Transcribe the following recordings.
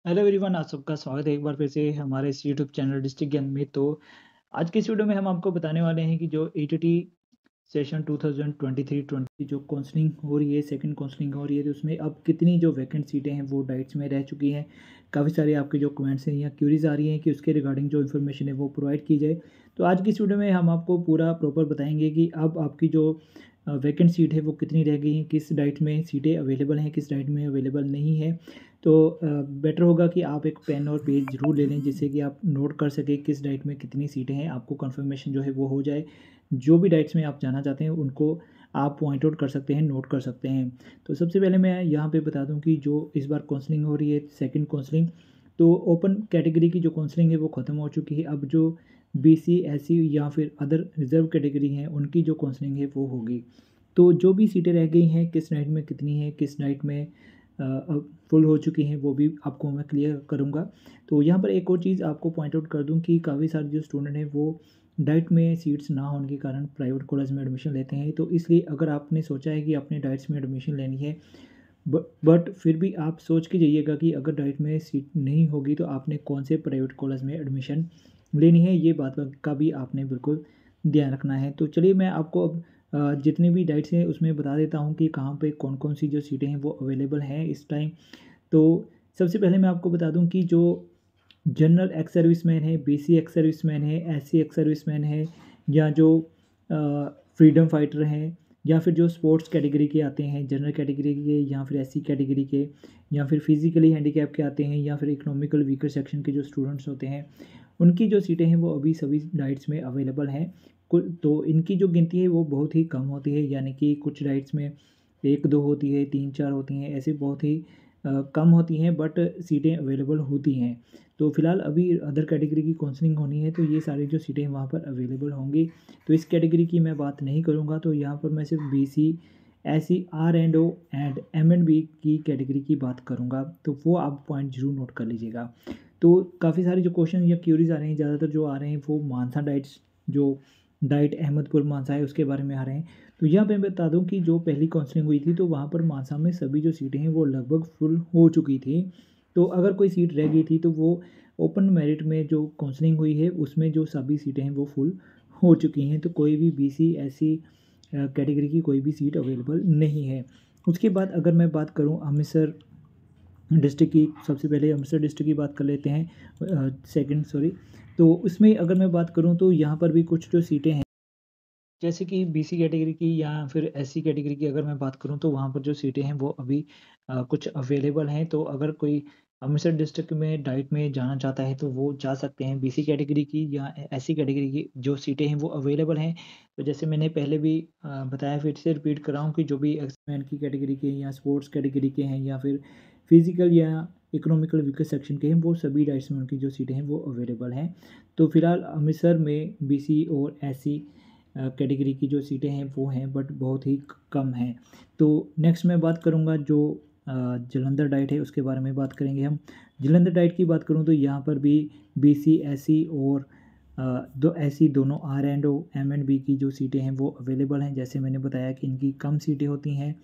Hello everyone, आप सबका स्वागत है एक बार फिर से हमारे इस यूट्यूब चैनल डिस्ट्रिक्ट ज्ञान में। तो आज के इस वीडियो में हम आपको बताने वाले हैं कि जो ईटीटी सेशन 2023-20 जो काउंसलिंग हो रही है, सेकंड काउंसलिंग हो रही है, तो उसमें अब कितनी जो वैकेंट सीटें हैं वो डाइट्स में रह चुकी हैं। काफ़ी सारे आपके जो कमेंट्स हैं या क्यूरीज आ रही हैं कि उसके रिगार्डिंग जो इन्फॉर्मेशन है वो प्रोवाइड की जाए। तो आज की इस वीडियो में हम आपको पूरा प्रॉपर बताएंगे कि अब आपकी जो वैकेंट सीट है वो कितनी रह गई हैं, किस डाइट में सीटें अवेलेबल हैं, किस डाइट में अवेलेबल नहीं है। तो बेटर होगा कि आप एक पेन और पेज ज़रूर ले लें, जिससे कि आप नोट कर सकें किस डाइट में कितनी सीटें हैं, आपको कंफर्मेशन जो है वो हो जाए। जो भी डाइट्स में आप जाना चाहते हैं उनको आप पॉइंट आउट कर सकते हैं, नोट कर सकते हैं। तो सबसे पहले मैं यहाँ पे बता दूँ कि जो इस बार काउंसलिंग हो रही है, सेकंड काउंसलिंग, तो ओपन कैटेगरी की जो काउंसलिंग है वो ख़त्म हो चुकी है। अब जो बीसी, एससी या फिर अदर रिजर्व कैटेगरी हैं उनकी जो काउंसलिंग है वो होगी। तो जो भी सीटें रह गई हैं, किस डाइट में कितनी है, किस डाइट में फुल हो चुकी हैं, वो भी आपको मैं क्लियर करूँगा। तो यहाँ पर एक और चीज़ आपको पॉइंट आउट कर दूँ कि काफ़ी सारे जो स्टूडेंट हैं वो डाइट में सीट्स ना होने के कारण प्राइवेट कॉलेज में एडमिशन लेते हैं। तो इसलिए अगर आपने सोचा है कि अपने डाइट्स में एडमिशन लेनी है, बट फिर भी आप सोच के जाइएगा कि अगर डाइट में सीट नहीं होगी तो आपने कौन से प्राइवेट कॉलेज में एडमिशन लेनी है, ये बात का भी आपने बिल्कुल ध्यान रखना है। तो चलिए मैं आपको अब जितनी भी डाइट्स हैं उसमें बता देता हूँ कि कहाँ पे कौन-कौन सी जो सीटें हैं वो अवेलेबल हैं इस टाइम। तो सबसे पहले मैं आपको बता दूँ कि जो जनरल एक्स सर्विसमैन है, बीसी एक्स सर्विसमैन है, एससी एक्स सर्विसमैन है, या जो फ्रीडम फाइटर हैं, या फिर जो स्पोर्ट्स कैटेगरी के आते हैं, जनरल कैटेगरी के, या फिर एससी कैटेगरी के, या फिर फिजिकली हैंडीकैप के आते हैं, या फिर इकोनॉमिकल वीकर सेक्शन के जो स्टूडेंट्स होते हैं, उनकी जो सीटें हैं वो अभी सभी डाइट्स में अवेलेबल हैं। कुल तो इनकी जो गिनती है वो बहुत ही कम होती है, यानी कि कुछ डाइट्स में 1-2 होती है, 3-4 होती हैं, ऐसे बहुत ही कम होती हैं, बट सीटें अवेलेबल होती हैं। तो फिलहाल अभी अदर कैटेगरी की काउंसलिंग होनी है, तो ये सारी जो सीटें हैं वहाँ पर अवेलेबल होंगी। तो इस कैटेगरी की मैं बात नहीं करूँगा, तो यहाँ पर मैं सिर्फ BC, SC, R and M and B की कैटेगरी की बात करूँगा। तो वो आप पॉइंट ज़रूर नोट कर लीजिएगा। तो काफ़ी सारे जो क्वेश्चन या क्यूरीज आ रहे हैं, ज़्यादातर जो आ रहे हैं वो मानसा डाइट्स, जो डाइट अहमदपुर मानसा है उसके बारे में आ रहे हैं। तो यहाँ पे मैं बता दूँ कि जो पहली काउंसलिंग हुई थी तो वहाँ पर मानसा में सभी जो सीटें हैं वो लगभग फुल हो चुकी थी। तो अगर कोई सीट रह गई थी तो वो ओपन मेरिट में जो काउंसलिंग हुई है उसमें जो सभी सीटें हैं वो फुल हो चुकी हैं। तो कोई भी बीसी, एससी कैटेगरी की कोई भी सीट अवेलेबल नहीं है। उसके बाद अगर मैं बात करूँ अमृतसर डिस्ट्रिक्ट की, सबसे पहले अमृतसर डिस्ट्रिक्ट की बात कर लेते हैं, सेकंड सॉरी। तो उसमें अगर मैं बात करूँ तो यहाँ पर भी कुछ जो सीटें हैं, जैसे कि बीसी कैटेगरी की या फिर एससी कैटेगरी की अगर मैं बात करूँ तो वहाँ पर जो सीटें हैं वो अभी कुछ अवेलेबल हैं। तो अगर कोई अमृतसर डिस्ट्रिक्ट में डाइट में जाना चाहता है तो वो जा सकते हैं। बीसी कैटेगरी की या एससी कैटेगरी की जो सीटें हैं वो अवेलेबल हैं। तो जैसे मैंने पहले भी बताया, फिर से रिपीट कर रहा हूँ कि जो भी एक्समैन की कैटेगरी के या स्पोर्ट्स कैटेगरी के हैं या फिर फिजिकल या इकोनॉमिकल वीकर सेक्शन के हैं, वो सभी डाइट्स में उनकी जो सीटें हैं वो अवेलेबल हैं। तो फिलहाल अमृतसर में बीसी और एससी कैटेगरी की जो सीटें हैं वो हैं, बट बहुत ही कम हैं। तो नेक्स्ट मैं बात करूँगा जो जालंधर डाइट है उसके बारे में बात करेंगे हम। जालंधर डाइट की बात करूँ तो यहाँ पर भी बीसी, एससी और दो एससी दोनों, R and O, M and B की जो सीटें हैं वो अवेलेबल हैं। जैसे मैंने बताया कि इनकी कम सीटें होती हैं,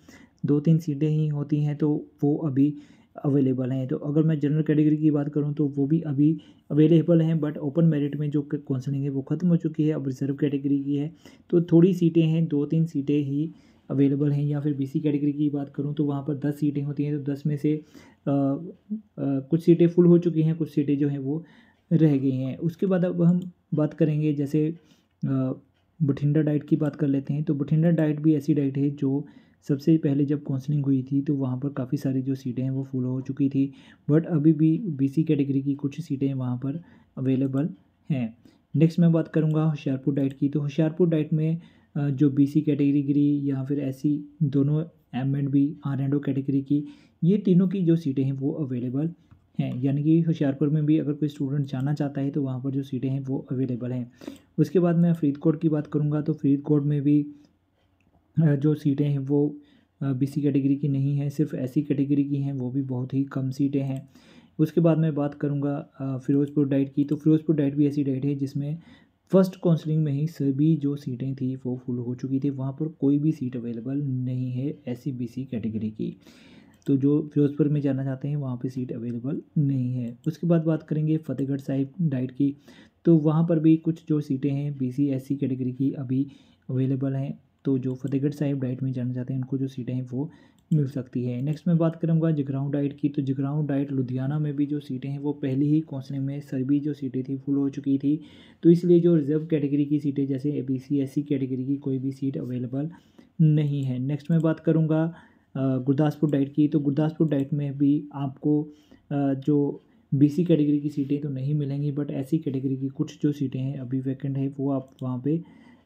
2-3 सीटें ही होती हैं, तो वो अभी अवेलेबल हैं। तो अगर मैं जनरल कैटेगरी की बात करूँ तो वो भी अभी अवेलेबल हैं, बट ओपन मेरिट में जो काउंसलिंग है वो ख़त्म हो चुकी है, अब रिजर्व कैटेगरी की है। तो थोड़ी सीटें हैं, 2-3 सीटें ही अवेलेबल हैं। या फिर बीसी कैटेगरी की बात करूँ तो वहाँ पर 10 सीटें होती हैं, तो 10 में से कुछ सीटें फुल हो चुकी हैं, कुछ सीटें जो हैं वो रह गई हैं। उसके बाद अब हम बात करेंगे, जैसे बठिंडा डाइट की बात कर लेते हैं। तो बठिंडा डाइट भी ऐसी डाइट है जो सबसे पहले जब काउंसलिंग हुई थी तो वहाँ पर काफ़ी सारी जो सीटें हैं वो फुल हो चुकी थी, बट अभी भी बीसी कैटेगरी की कुछ सीटें वहाँ पर अवेलेबल हैं। नेक्स्ट मैं बात करूँगा होशियारपुर डाइट की। तो होशियारपुर डाइट में जो बीसी कैटेगरी या फिर एससी, दोनों M and B, R and O category की, ये तीनों की जो सीटें हैं वो अवेलेबल हैं। यानी कि होशियारपुर में भी अगर कोई स्टूडेंट जाना चाहता है तो वहाँ पर जो सीटें हैं वो अवेलेबल हैं। उसके बाद मैं फरीदकोट की बात करूँगा तो फरीदकोट में भी जो सीटें हैं वो बीसी कैटेगरी की नहीं हैं, सिर्फ एससी कैटेगरी की हैं, वो भी बहुत ही कम सीटें हैं। उसके बाद मैं बात करूँगा फिरोज़पुर डाइट की। तो फिरोज़पुर डाइट भी ऐसी डाइट है जिसमें फर्स्ट काउंसलिंग में ही सभी जो सीटें थी वो फुल हो चुकी थी, वहाँ पर कोई भी सीट अवेलेबल नहीं है एससी बीसी कैटेगरी की। तो जो फिरोजपुर में जाना चाहते हैं वहाँ पे सीट अवेलेबल नहीं है। उसके बाद बात करेंगे फ़तेहगढ़ साहिब डाइट की, तो वहाँ पर भी कुछ जो सीटें हैं BC SC कैटेगरी की अभी अवेलेबल हैं। तो जो फ़तेहगढ़ साहिब डाइट में जाना चाहते हैं उनको जो सीटें हैं वो मिल सकती है। नेक्स्ट मैं बात करूँगा जगराऊँ डाइट की, तो जगराऊँ डाइट लुधियाना में भी जो सीटें हैं वो पहले ही काउंसलिंग में सभी जो सीटें थी फुल हो चुकी थी। तो इसलिए जो रिजर्व कैटेगरी की सीटें जैसे BC SC कैटेगरी की कोई भी सीट अवेलेबल नहीं है। नेक्स्ट मैं बात करूँगा गुरदासपुर डाइट की, तो गुरदासपुर डाइट में भी आपको जो BC कैटेगरी की सीटें तो नहीं मिलेंगी, बट SC कैटेगरी की कुछ जो सीटें हैं अभी वैकेंट है, वो आप वहाँ पे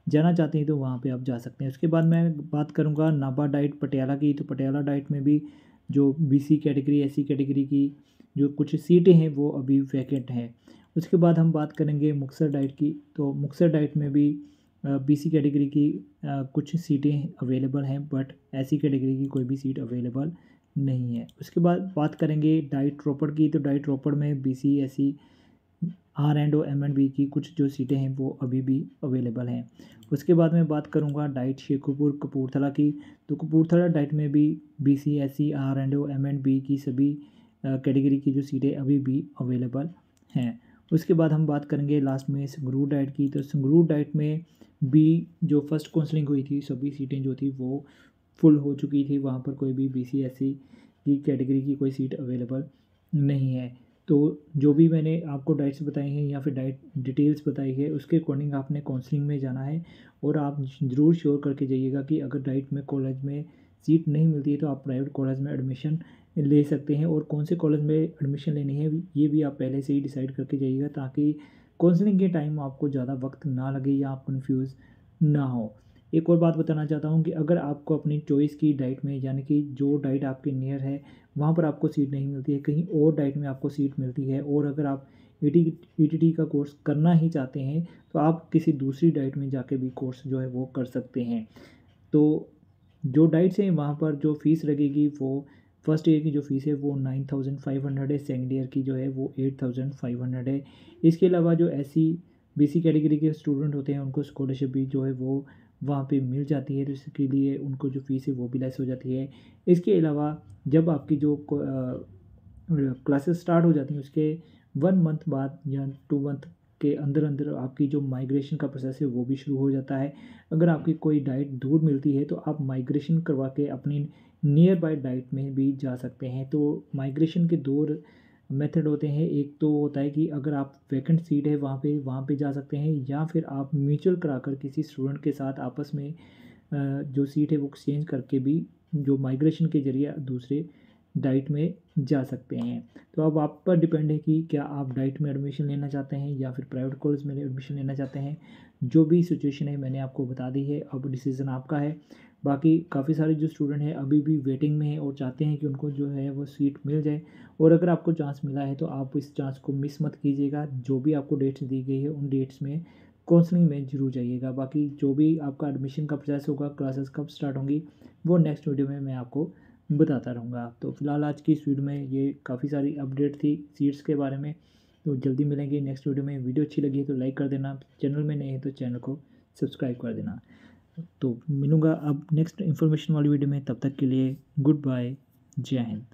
जाना चाहते हैं तो वहाँ पे आप जा सकते हैं। उसके बाद मैं बात करूँगा नाभा डाइट पटियाला की, तो पटियाला डाइट में भी जो BC कैटेगरी SC कैटेगरी की जो कुछ सीटें हैं वो अभी वैकेंट हैं। उसके बाद हम बात करेंगे मुक्तसर डाइट की, तो मुक्तसर डाइट में भी BC कैटेगरी की कुछ सीटें अवेलेबल हैं, बट SC कैटेगरी की कोई भी सीट अवेलेबल नहीं है। उसके बाद बात करेंगे डाइट रोपड़ की, तो डाइट रोपड़ में BC SC R&O M&B की कुछ जो सीटें हैं वो अभी भी अवेलेबल हैं। उसके बाद मैं बात करूँगा डाइट शेखुपुर कपूरथला की, तो कपूरथला डाइट में भी BC SC R&O M&B की सभी कैटेगरी की जो सीटें अभी भी अवेलेबल हैं। उसके बाद हम बात करेंगे लास्ट में संगरूर डाइट की, तो संगरूर डाइट में भी जो फर्स्ट काउंसलिंग हुई थी सभी सीटें जो थी वो फुल हो चुकी थी, वहाँ पर कोई भी BC SC की कैटेगरी की कोई सीट अवेलेबल नहीं है। तो जो भी मैंने आपको डाइट्स बताई हैं या फिर डाइट डिटेल्स बताई है उसके अकॉर्डिंग आपने काउंसलिंग में जाना है, और आप ज़रूर श्योर करके जाइएगा कि अगर डाइट में कॉलेज में सीट नहीं मिलती है तो आप प्राइवेट कॉलेज में एडमिशन ले सकते हैं, और कौन से कॉलेज में एडमिशन लेनी है ये भी आप पहले से ही डिसाइड करके जाइएगा, ताकि काउंसलिंग के टाइम आपको ज़्यादा वक्त ना लगे या आप कन्फ्यूज़ ना हो। एक और बात बताना चाहता हूँ कि अगर आपको अपनी चॉइस की डाइट में, यानी कि जो डाइट आपके नियर है वहाँ पर आपको सीट नहीं मिलती है, कहीं और डाइट में आपको सीट मिलती है, और अगर आप ETT का कोर्स करना ही चाहते हैं तो आप किसी दूसरी डाइट में जाके भी कोर्स जो है वो कर सकते हैं। तो जो डाइट्स हैं वहाँ पर जो फ़ीस लगेगी वो फर्स्ट ईयर की जो फ़ीस है वो 9,500 है, सेकेंड ईयर की जो है वो 8,500 है। इसके अलावा जो SC BC कैटेगरी के स्टूडेंट होते हैं उनको स्कॉलरशिप भी जो है वो वहाँ पे मिल जाती है, तो इसके लिए उनको जो फ़ीस है वो भी लेस हो जाती है। इसके अलावा जब आपकी जो क्लासेस स्टार्ट हो जाती हैं उसके 1 मंथ बाद या 2 मंथ के अंदर अंदर आपकी जो माइग्रेशन का प्रोसेस है वो भी शुरू हो जाता है। अगर आपकी कोई डाइट दूर मिलती है तो आप माइग्रेशन करवा के अपनी नियर बाय डाइट में भी जा सकते हैं। तो माइग्रेशन के 2 मेथड होते हैं, एक तो होता है कि अगर आप वैकेंट सीट है वहाँ पे जा सकते हैं, या फिर आप म्यूचुअल कराकर किसी स्टूडेंट के साथ आपस में जो सीट है वो एक्सचेंज करके भी जो माइग्रेशन के ज़रिए दूसरे डाइट में जा सकते हैं। तो अब आप पर डिपेंड है कि क्या आप डाइट में एडमिशन लेना चाहते हैं या फिर प्राइवेट कॉलेज में एडमिशन लेना चाहते हैं। जो भी सिचुएशन है मैंने आपको बता दी है, अब डिसीज़न आपका है। बाकी काफ़ी सारे जो स्टूडेंट हैं अभी भी वेटिंग में हैं और चाहते हैं कि उनको जो है वो सीट मिल जाए, और अगर आपको चांस मिला है तो आप इस चांस को मिस मत कीजिएगा। जो भी आपको डेट्स दी गई है उन डेट्स में काउंसलिंग में ज़रूर जाइएगा। बाकी जो भी आपका एडमिशन का प्रोसेस होगा, क्लासेस कब स्टार्ट होंगी, वो नेक्स्ट वीडियो में मैं आपको बताता रहूँगा। तो फिलहाल आज की इस वीडियो में ये काफ़ी सारी अपडेट थी सीट्स के बारे में। तो जल्दी मिलेंगे नेक्स्ट वीडियो में। वीडियो अच्छी लगी है तो लाइक कर देना, चैनल में नए हैं तो चैनल को सब्सक्राइब कर देना। तो मिलूँगा अब नेक्स्ट इन्फॉर्मेशन वाली वीडियो में, तब तक के लिए गुड बाय, जय हिंद।